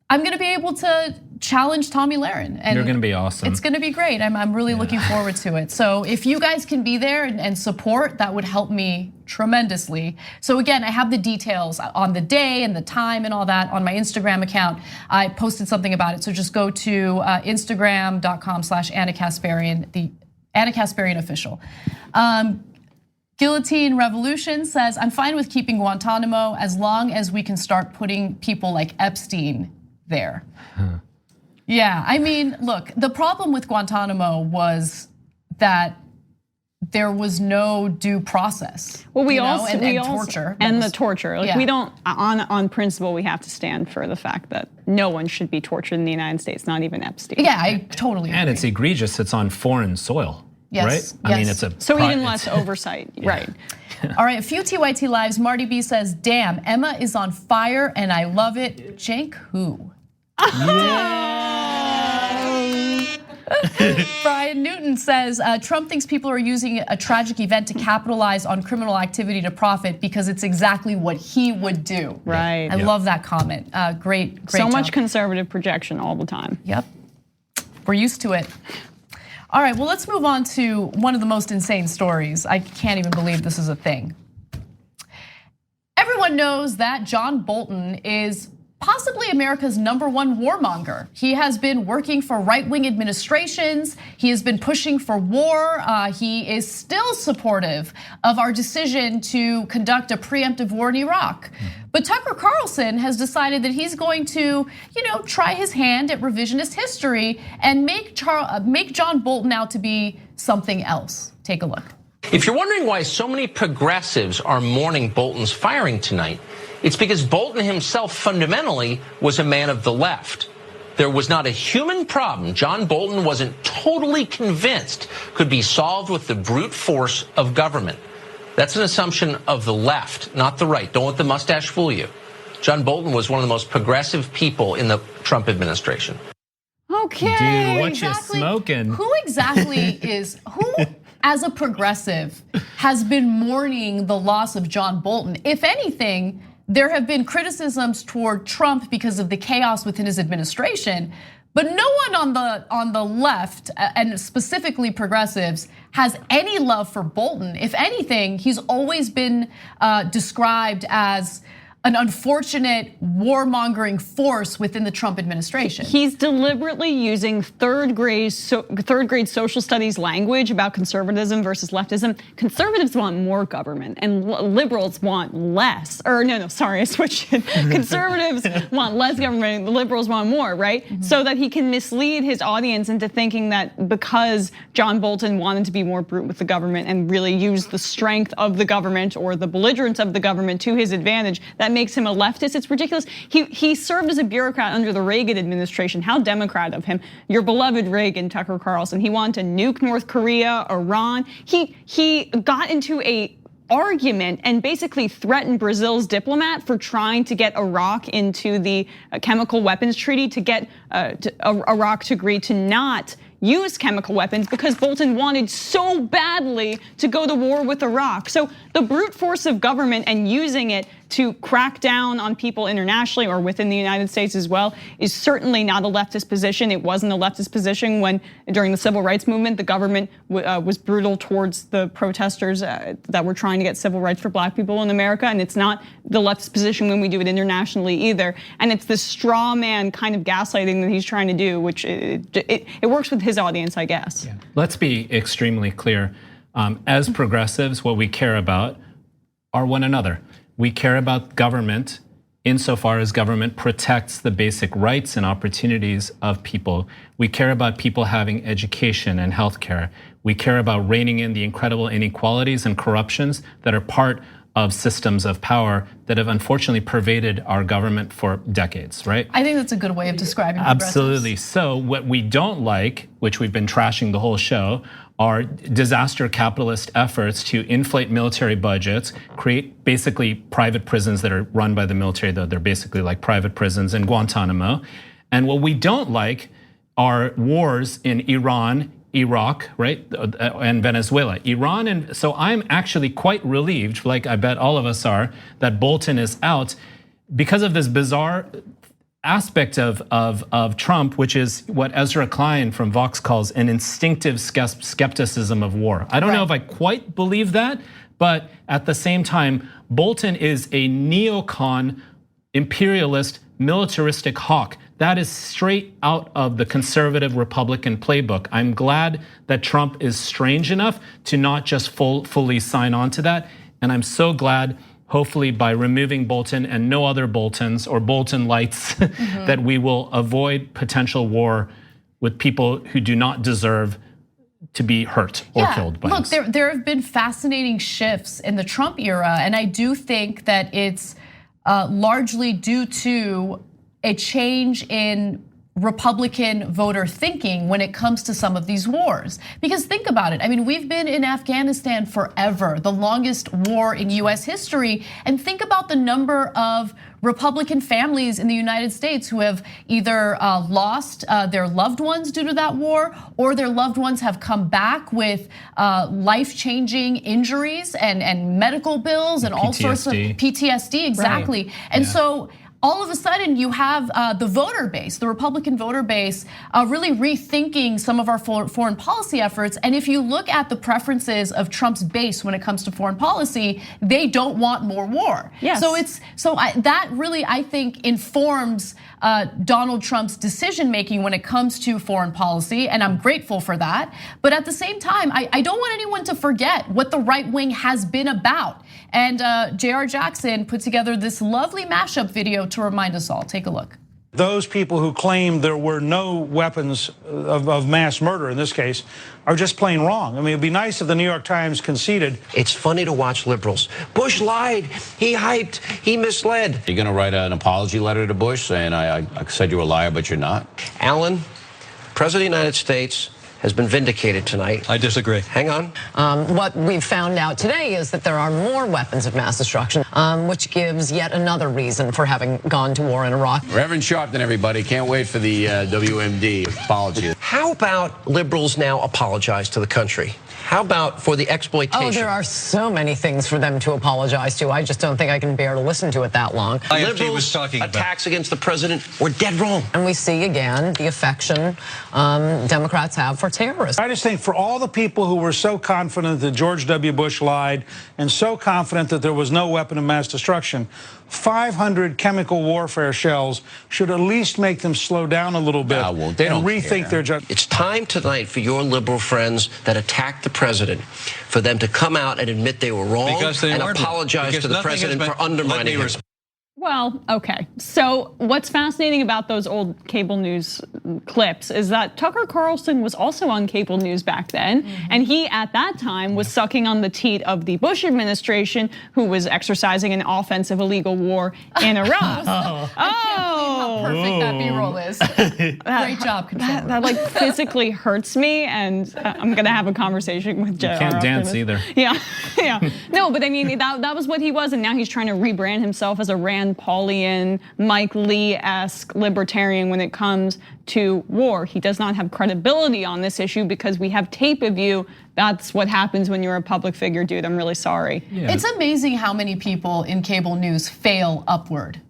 I'm gonna be able to challenge Tommy Lahren. And you're gonna be awesome. It's gonna be great. I'm really looking forward to it. So if you guys can be there and support, that would help me tremendously. So again, I have the details on the day and the time and all that on my Instagram account. I posted something about it. So just go to Instagram.com/Anna Kasparian, the Anna Kasparian official. Guillotine Revolution says, I'm fine with keeping Guantanamo as long as we can start putting people like Epstein there. Yeah, I mean, look, the problem with Guantanamo was that there was no due process. Well, we also torture and the torture. Like we don't, on principle, we have to stand for the fact that no one should be tortured in the United States, not even Epstein. Yeah, I totally agree. And it's egregious. It's on foreign soil. Yes, right? yes. I mean, it's a so even less oversight, right? All right, a few TYT lives. Marty B says, "Damn, Emma is on fire, and I love it." Jank who? Brian Newton says, Trump thinks people are using a tragic event to capitalize on criminal activity to profit because it's exactly what he would do. Right. I love that comment. Great so job. much conservative projection all the time. Yep, we're used to it. All right, well, let's move on to one of the most insane stories. I can't even believe this is a thing. Everyone knows that John Bolton is possibly America's #1 warmonger. He has been working for right-wing administrations. He has been pushing for war. He is still supportive of our decision to conduct a preemptive war in Iraq. But Tucker Carlson has decided that he's going to, try his hand at revisionist history and make John Bolton out to be something else. Take a look. If you're wondering why so many progressives are mourning Bolton's firing tonight, it's because Bolton himself fundamentally was a man of the left. There was not a human problem John Bolton wasn't totally convinced could be solved with the brute force of government. That's an assumption of the left, not the right. Don't let the mustache fool you. John Bolton was one of the most progressive people in the Trump administration. Okay, dude, what you smoking? Who exactly who as a progressive has been mourning the loss of John Bolton? If anything, there have been criticisms toward Trump because of the chaos within his administration, but no one on the left, and specifically progressives, has any love for Bolton. If anything, he's always been described as an unfortunate warmongering force within the Trump administration. He's deliberately using third grade social studies language about conservatism versus leftism. Conservatives want more government and liberals want less. Or no, sorry, I switched it. Conservatives want less government, the liberals want more, right? So that he can mislead his audience into thinking that because John Bolton wanted to be more brute with the government and really use the strength of the government or the belligerence of the government to his advantage, that makes him a leftist. It's ridiculous. He served as a bureaucrat under the Reagan administration. How Democrat of him. Your beloved Reagan, Tucker Carlson. He wanted to nuke North Korea, Iran. He got into a argument and basically threatened Brazil's diplomat for trying to get Iraq into the chemical weapons treaty, to get Iraq to agree to not use chemical weapons because Bolton wanted so badly to go to war with Iraq. So the brute force of government and using it to crack down on people internationally or within the United States as well is certainly not a leftist position. It wasn't a leftist position when during the civil rights movement, the government was brutal towards the protesters that were trying to get civil rights for black people in America. And it's not the leftist position when we do it internationally either. And it's this straw man kind of gaslighting that he's trying to do, which it works with his audience, I guess. Yeah. Let's be extremely clear. As progressives, what we care about are one another. We care about government insofar as government protects the basic rights and opportunities of people. We care about people having education and healthcare. We care about reining in the incredible inequalities and corruptions that are part of systems of power that have unfortunately pervaded our government for decades, right? I think that's a good way of describing Absolutely. So what we don't like, which we've been trashing the whole show, are disaster capitalist efforts to inflate military budgets, create basically private prisons that are run by the military, though they're basically like private prisons in Guantanamo. And what we don't like are wars in Iran, Iraq, right, and Venezuela. Iran, and so I'm actually quite relieved, like I bet all of us are, that Bolton is out because of this bizarre aspect of Trump, which is what Ezra Klein from Vox calls an instinctive skepticism of war. I don't know if I quite believe that, but at the same time, Bolton is a neocon, imperialist, militaristic hawk. That is straight out of the conservative Republican playbook. I'm glad that Trump is strange enough to not just fully sign on to that. And I'm so glad, hopefully by removing Bolton and no other Boltons or Bolton lights, that we will avoid potential war with people who do not deserve to be hurt or killed by us. Look, there have been fascinating shifts in the Trump era, and I do think that it's largely due to a change in Republican voter thinking when it comes to some of these wars. Because think about it, I mean, we've been in Afghanistan forever, the longest war in US history, and think about the number of Republican families in the United States who have either lost their loved ones due to that war, or their loved ones have come back with life-changing injuries and medical bills and all sorts of PTSD, exactly. Right. And so all of a sudden you have the voter base, the Republican voter base, really rethinking some of our foreign policy efforts. And if you look at the preferences of Trump's base when it comes to foreign policy, they don't want more war. Yes. That really, I think, informs Donald Trump's decision making when it comes to foreign policy, and I'm grateful for that. But at the same time, I don't want anyone to forget what the right wing has been about. And J.R. Jackson put together this lovely mashup video to remind us all. Take a look. Those people who claim there were no weapons of mass murder in this case are just plain wrong. I mean, it'd be nice if the New York Times conceded. It's funny to watch liberals. Bush lied, he hyped, he misled. You're gonna write an apology letter to Bush saying I said you're a liar, but you're not? Alan, President of the United States has been vindicated tonight. I disagree. Hang on. What we've found out today is that there are more weapons of mass destruction, which gives yet another reason for having gone to war in Iraq. Reverend Sharpton, everybody. Can't wait for the WMD apology. How about liberals now apologize to the country? How about for the exploitation? Oh, there are so many things for them to apologize to. I just don't think I can bear to listen to it that long. Liberals' attacks against the president were dead wrong. And we see again the affection Democrats have for are terrorists. I just think for all the people who were so confident that George W. Bush lied and so confident that there was no weapon of mass destruction, 500 chemical warfare shells should at least make them slow down a little bit well, they and don't rethink their judgment. It's time tonight for your liberal friends that attacked the president, for them to come out and admit they were wrong and apologize to the president for undermining him. Well, okay. So what's fascinating about those old cable news clips is that Tucker Carlson was also on cable news back then. And he, at that time, was sucking on the teat of the Bush administration, who was exercising an offensive illegal war in Iraq. I can't believe how perfect that B-roll is. Great job, controller. That like physically hurts me, and I'm gonna have a conversation with JR. You can't dance either. Yeah. No, but I mean, that was what he was, and now he's trying to rebrand himself as a Rand Paulian, Mike Lee-esque libertarian when it comes to war. He does not have credibility on this issue because we have tape of you. That's what happens when you're a public figure, dude. I'm really sorry. Yeah. It's amazing how many people in cable news fail upward.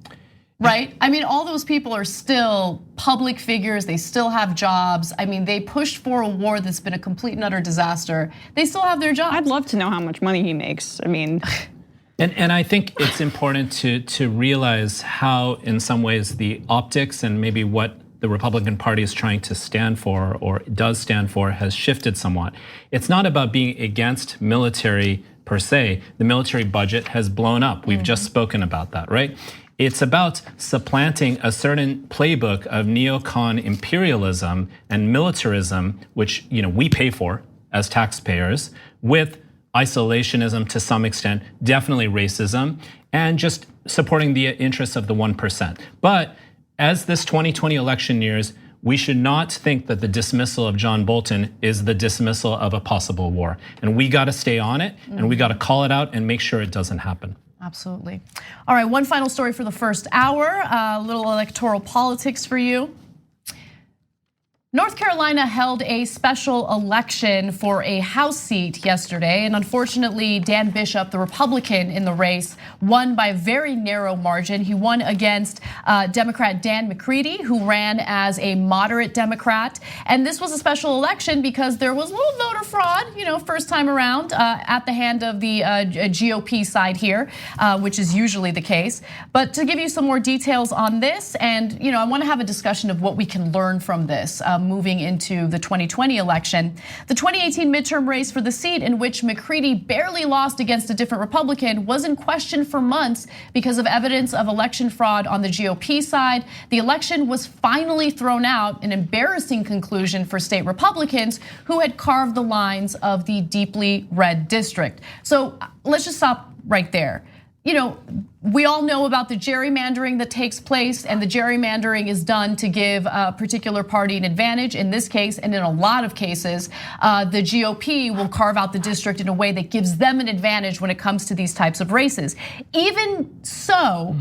Right? I mean, all those people are still public figures. They still have jobs. I mean, they pushed for a war that's been a complete and utter disaster. They still have their jobs. I'd love to know how much money he makes. I mean. And I think it's important to realize how, in some ways, the optics and maybe what the Republican Party is trying to stand for or does stand for has shifted somewhat. It's not about being against military per se. The military budget has blown up. We've just spoken about that, right? It's about supplanting a certain playbook of neocon imperialism and militarism, which we pay for as taxpayers, with isolationism to some extent, definitely racism, and just supporting the interests of the 1%. But as this 2020 election nears, we should not think that the dismissal of John Bolton is the dismissal of a possible war. And we gotta stay on it, and we gotta call it out and make sure it doesn't happen. Absolutely. All right, one final story for the first hour, a little electoral politics for you. North Carolina held a special election for a House seat yesterday, and unfortunately, Dan Bishop, the Republican in the race, won by a very narrow margin. He won against Democrat Dan McCready, who ran as a moderate Democrat. And this was a special election because there was a little voter fraud, first time around at the hand of the GOP side here, which is usually the case. But to give you some more details on this, and I want to have a discussion of what we can learn from this. Moving into the 2020 election. The 2018 midterm race for the seat in which McCready barely lost against a different Republican was in question for months because of evidence of election fraud on the GOP side. The election was finally thrown out, an embarrassing conclusion for state Republicans who had carved the lines of the deeply red district. So let's just stop right there. We all know about the gerrymandering that takes place, and the gerrymandering is done to give a particular party an advantage. In this case, and in a lot of cases, the GOP will carve out the district in a way that gives them an advantage when it comes to these types of races. Even so,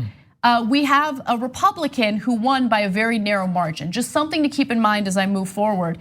we have a Republican who won by a very narrow margin. Just something to keep in mind as I move forward.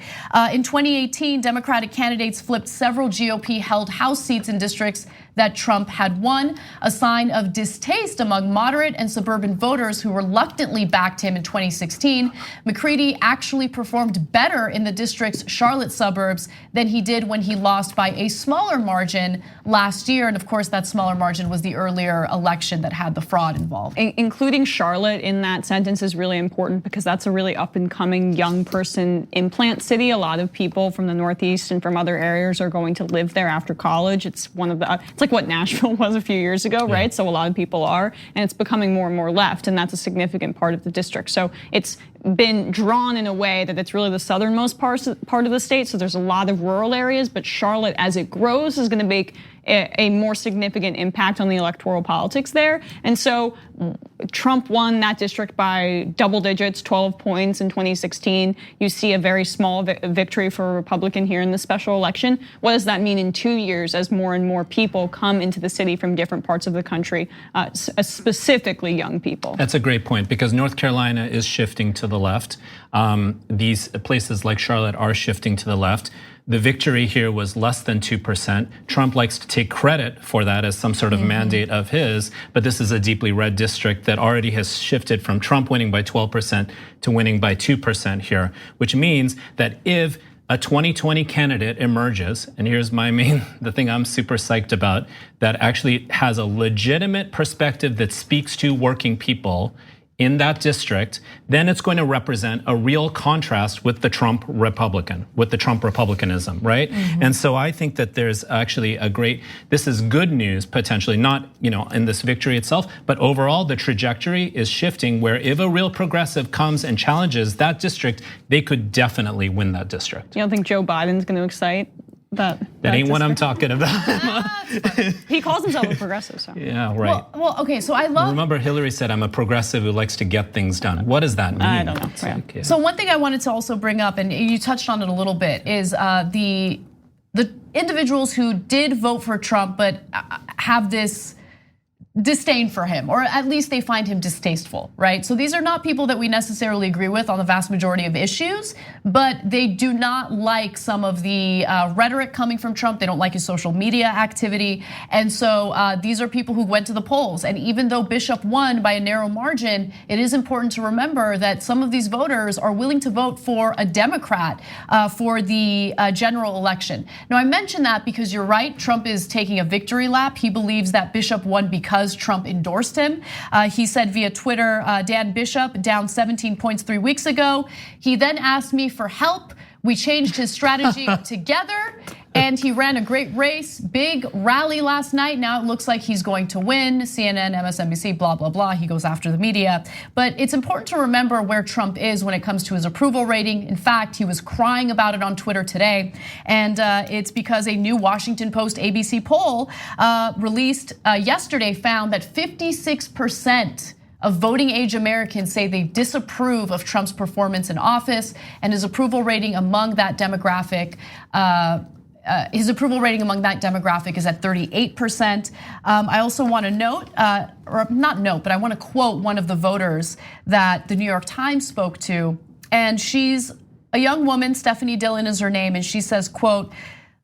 In 2018, Democratic candidates flipped several GOP-held House seats in districts that Trump had won, a sign of distaste among moderate and suburban voters who reluctantly backed him in 2016. McCready actually performed better in the district's Charlotte suburbs than he did when he lost by a smaller margin last year. And of course, that smaller margin was the earlier election that had the fraud involved. Including Charlotte in that sentence is really important because that's a really up and coming young person implant city. A lot of people from the Northeast and from other areas are going to live there after college. It's like what Nashville was a few years ago, right? So a lot of people are, and it's becoming more and more left, and that's a significant part of the district. So it's been drawn in a way that it's really the southernmost part of the state. So there's a lot of rural areas, but Charlotte, as it grows, is going to make a more significant impact on the electoral politics there. And so Trump won that district by double digits, 12 points in 2016. You see a very small victory for a Republican here in the special election. What does that mean in 2 years as more and more people come into the city from different parts of the country, specifically young people? That's a great point because North Carolina is shifting to the left. These places like Charlotte are shifting to the left. The victory here was less than 2%. Trump likes to take credit for that as some sort of mandate of his, but this is a deeply red district that already has shifted from Trump winning by 12% to winning by 2% here, which means that if a 2020 candidate emerges, and here's the thing I'm super psyched about, that actually has a legitimate perspective that speaks to working people in that district, then it's going to represent a real contrast with the Trump Republicanism, right? And so I think that there's actually this is good news potentially, not in this victory itself, but overall the trajectory is shifting where if a real progressive comes and challenges that district, they could definitely win that district. You don't think Joe Biden's going to excite that ain't what I'm talking about. He calls himself a progressive, so. Yeah, right. Well, okay, so I love. Remember, Hillary said, "I'm a progressive who likes to get things done." What does that mean? I don't know. So one thing I wanted to also bring up, and you touched on it a little bit, is the individuals who did vote for Trump but have this disdain for him, or at least they find him distasteful, right? So these are not people that we necessarily agree with on the vast majority of issues, but they do not like some of the rhetoric coming from Trump. They don't like his social media activity. And so these are people who went to the polls. And even though Bishop won by a narrow margin, it is important to remember that some of these voters are willing to vote for a Democrat for the general election. Now, I mention that because you're right, Trump is taking a victory lap. He believes that Bishop won because Trump endorsed him. He said via Twitter, Dan Bishop down 17 points 3 weeks ago. He then asked me for help. We changed his strategy together, and he ran a great race, big rally last night. Now it looks like he's going to win. CNN, MSNBC, blah, blah, blah. He goes after the media. But it's important to remember where Trump is when it comes to his approval rating. In fact, he was crying about it on Twitter today. And it's because a new Washington Post ABC poll released yesterday found that 56% of voting age Americans say they disapprove of Trump's performance in office, and his approval rating among that demographic is at 38%. I also want to note, or not note, but I want to quote one of the voters that the New York Times spoke to, and she's a young woman, Stephanie Dillon is her name, and she says, quote,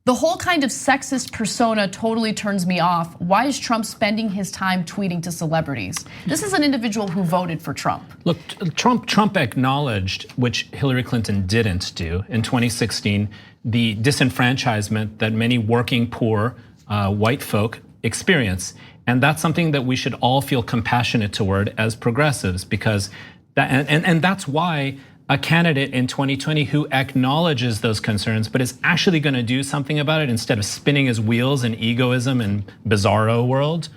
"The whole kind of sexist persona totally turns me off. Why is Trump spending his time tweeting to celebrities?" This is an individual who voted for Trump. Look, Trump acknowledged, which Hillary Clinton didn't do in 2016, the disenfranchisement that many working poor white folk experience. And that's something that we should all feel compassionate toward as progressives, because that's why a candidate in 2020 who acknowledges those concerns, but is actually going to do something about it instead of spinning his wheels in egoism and bizarro world,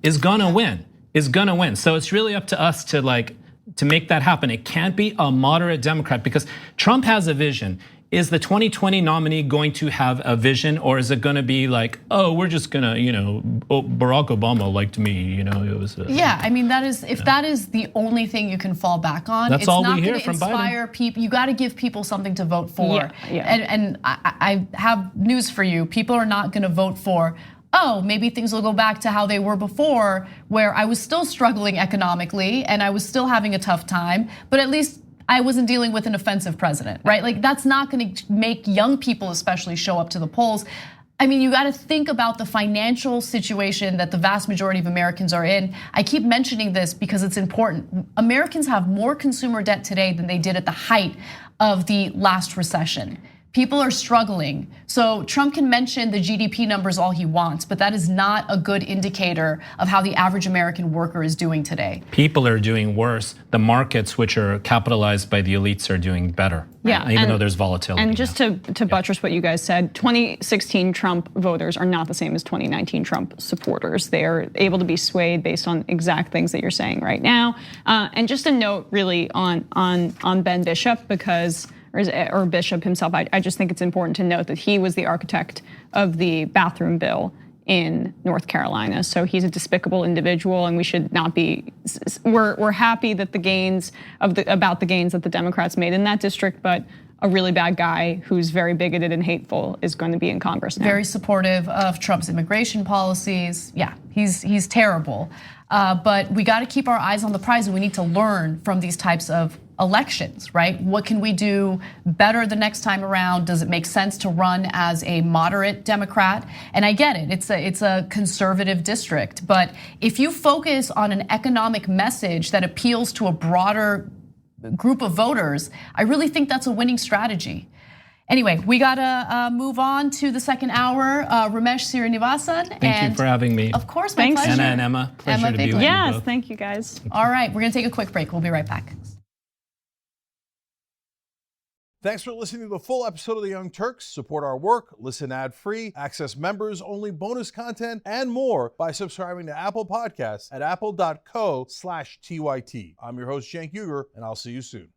is gonna win. So it's really up to us to make that happen. It can't be a moderate Democrat because Trump has a vision. Is the 2020 nominee going to have a vision, or is it going to be like, oh, we're just gonna, Barack Obama liked me, it was. Yeah, I mean that is that is the only thing you can fall back on. That's all we hear from Biden. It's not going to inspire people. You got to give people something to vote for. Yeah. And I have news for you. People are not going to vote for, oh, maybe things will go back to how they were before, where I was still struggling economically and I was still having a tough time, but at least I wasn't dealing with an offensive president, right? Like that's not going to make young people especially show up to the polls. I mean, you got to think about the financial situation that the vast majority of Americans are in. I keep mentioning this because it's important. Americans have more consumer debt today than they did at the height of the last recession. People are struggling. So Trump can mention the GDP numbers all he wants, but that is not a good indicator of how the average American worker is doing today. People are doing worse. The markets, which are capitalized by the elites, are doing better. Yeah, even though there's volatility. And just to buttress what you guys said, 2016 Trump voters are not the same as 2019 Trump supporters. They are able to be swayed based on exact things that you're saying right now. And just a note really on Ben Bishop, because or Bishop himself, I just think it's important to note that he was the architect of the bathroom bill in North Carolina. So he's a despicable individual, and we should not be. We're happy that about the gains that the Democrats made in that district, but a really bad guy who's very bigoted and hateful is going to be in Congress now. Very supportive of Trump's immigration policies. Yeah, he's terrible. But we got to keep our eyes on the prize, and we need to learn from these types of elections, right? What can we do better the next time around? Does it make sense to run as a moderate Democrat? And I get it, it's a conservative district, but if you focus on an economic message that appeals to a broader group of voters, I really think that's a winning strategy. Anyway, we gotta move on to the second hour. Ramesh Srinivasan. Thank you for having me. Of course, my Thanks. pleasure. Anna and Emma, pleasure to be with you Yes, both. thank you guys. All right, we're gonna take a quick break. We'll be right back. Thanks for listening to the full episode of the Young Turks. Support our work, listen ad-free, access members-only bonus content, and more by subscribing to Apple Podcasts at apple.co/TYT. I'm your host, Cenk Uygur, and I'll see you soon.